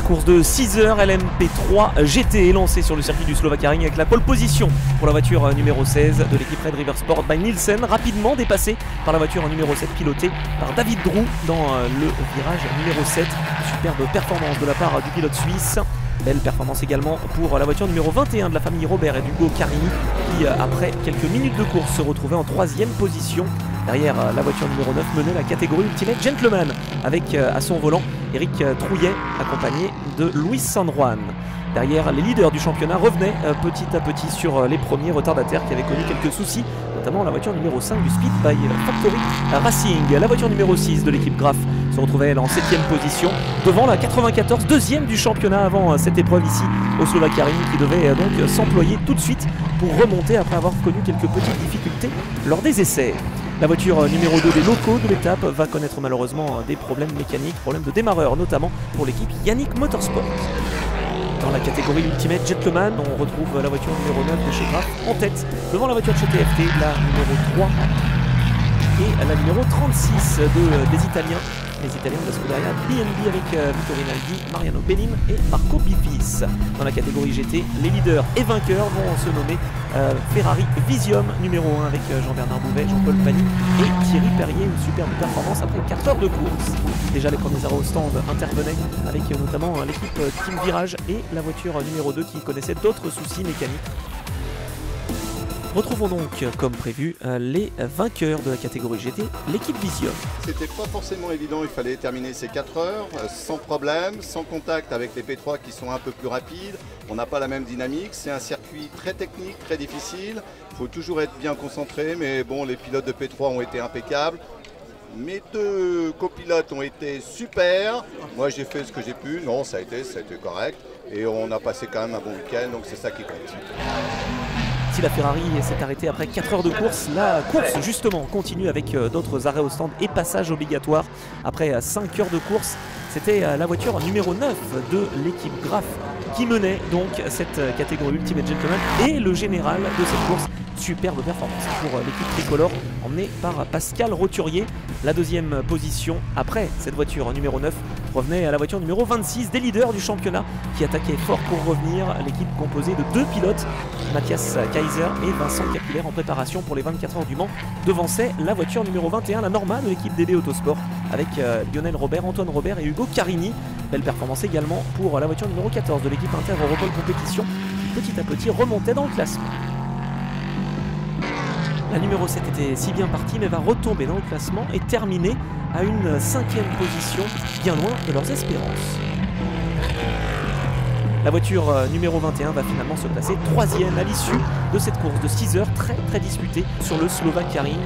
course de 6 heures, LMP3 GT est lancée sur le circuit du Slovakia Ring avec la pole position pour la voiture numéro 16 de l'équipe Red River Sport by Nielsen, rapidement dépassée par la voiture numéro 7 pilotée par David Drou dans le virage numéro 7. Superbe performance de la part du pilote suisse. Belle performance également pour la voiture numéro 21 de la famille Robert et d'Hugo Carini qui, après quelques minutes de course, se retrouvait en 3e position. Derrière, la voiture numéro 9 menait la catégorie Ultimate Gentleman avec à son volant Eric Trouillet accompagné de Luis San Juan. Derrière, les leaders du championnat revenaient petit à petit sur les premiers retardataires qui avaient connu quelques soucis, notamment la voiture numéro 5 du Speed by Factory Racing. La voiture numéro 6 de l'équipe Graf se retrouvait elle en 7e position devant la 94, deuxième du championnat avant cette épreuve ici au Slovakia Ring, qui devait donc s'employer tout de suite pour remonter après avoir connu quelques petites difficultés lors des essais. La voiture numéro 2 des locaux de l'étape va connaître malheureusement des problèmes mécaniques, problèmes de démarreur notamment pour l'équipe Yannick Motorsport. Dans la catégorie Ultimate Gentleman, on retrouve la voiture numéro 9 de chez Graf en tête devant la voiture de chez TFT, la numéro 3 et la numéro 36 des Italiens. Les Italiens de la Scuderia BNB avec Vito Rinaldi, Mariano Benin et Marco Bifis. Dans la catégorie GT, les leaders et vainqueurs vont se nommer Ferrari Visium numéro 1 avec Jean-Bernard Bouvet, Jean-Paul Pagny et Thierry Perrier. Une superbe performance après 4 heures de course. Déjà les premiers arrêts au stand intervenaient avec notamment l'équipe Team Virage et la voiture numéro 2 qui connaissait d'autres soucis mécaniques. Retrouvons donc, comme prévu, les vainqueurs de la catégorie GT, l'équipe Visium. C'était pas forcément évident, il fallait terminer ces 4 heures sans problème, sans contact avec les P3 qui sont un peu plus rapides. On n'a pas la même dynamique, c'est un circuit très technique, très difficile. Il faut toujours être bien concentré, mais bon, les pilotes de P3 ont été impeccables. Mes 2 copilotes ont été super. Moi, j'ai fait ce que j'ai pu. Non, ça a été correct. Et on a passé quand même un bon week-end, donc c'est ça qui compte. Si la Ferrari s'est arrêtée après 4 heures de course, la course justement continue avec d'autres arrêts au stand et passages obligatoires. Après 5 heures de course, c'était la voiture numéro 9 de l'équipe Graf qui menait donc cette catégorie Ultimate Gentleman et le général de cette course. Superbe performance pour l'équipe tricolore emmenée par Pascal Roturier. La deuxième position après cette voiture numéro 9 revenait à la voiture numéro 26 des leaders du championnat qui attaquait fort pour revenir. L'équipe composée de 2 pilotes, Mathias Kaiser et Vincent Capillaire, en préparation pour les 24 heures du Mans, devançait la voiture numéro 21, la Norma de l'équipe DB Autosport avec Lionel Robert, Antoine Robert et Hugo Carini. Belle performance également pour la voiture numéro 14 de l'équipe Inter Europol Compétition qui petit à petit remontait dans le classement. La numéro 7 était si bien partie mais va retomber dans le classement et terminer à une 5e position, bien loin de leurs espérances. La voiture numéro 21 va finalement se placer 3e à l'issue de cette course de 6 heures très disputée sur le Slovakia Ring.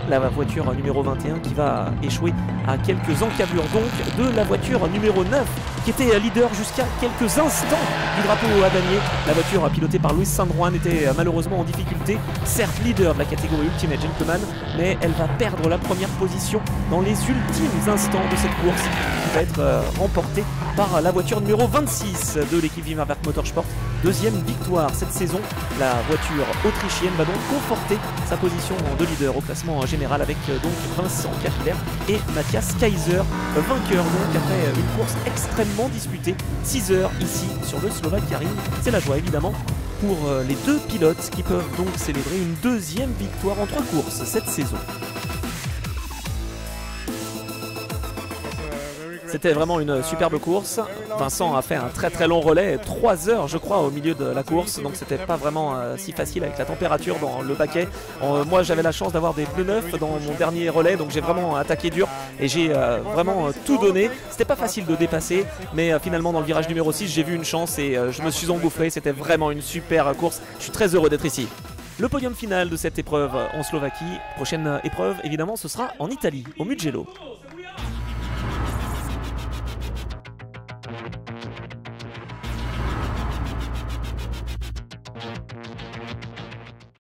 La voiture numéro 21 qui va échouer à quelques encablures donc de la voiture numéro 9 qui était leader jusqu'à quelques instants du drapeau à damier. La voiture pilotée par Luis San Juan était malheureusement en difficulté, certes leader de la catégorie Ultimate Gentleman, mais elle va perdre la première position dans les ultimes instants de cette course qui va être remportée par la voiture numéro 26 de l'équipe Wimmerwerk Motorsport. Deuxième victoire cette saison. La voiture autrichienne va donc conforter sa position de leader au classement général avec donc Vincent Capillaire et Mathias Kaiser, vainqueur donc après une course extrêmement disputée. 6 heures ici sur le Slovakia Ring. C'est la joie évidemment pour les 2 pilotes qui peuvent donc célébrer une 2e victoire en 3 courses cette saison. C'était vraiment une superbe course. Vincent a fait un très long relais, 3 heures je crois au milieu de la course, donc c'était pas vraiment si facile avec la température dans le baquet. Moi j'avais la chance d'avoir des pneus neufs dans mon dernier relais, donc j'ai vraiment attaqué dur et j'ai vraiment tout donné. C'était pas facile de dépasser, mais finalement dans le virage numéro 6 j'ai vu une chance et je me suis engouffré. C'était vraiment une super course, je suis très heureux d'être ici. Le podium final de cette épreuve en Slovaquie. Prochaine épreuve évidemment ce sera en Italie, au Mugello.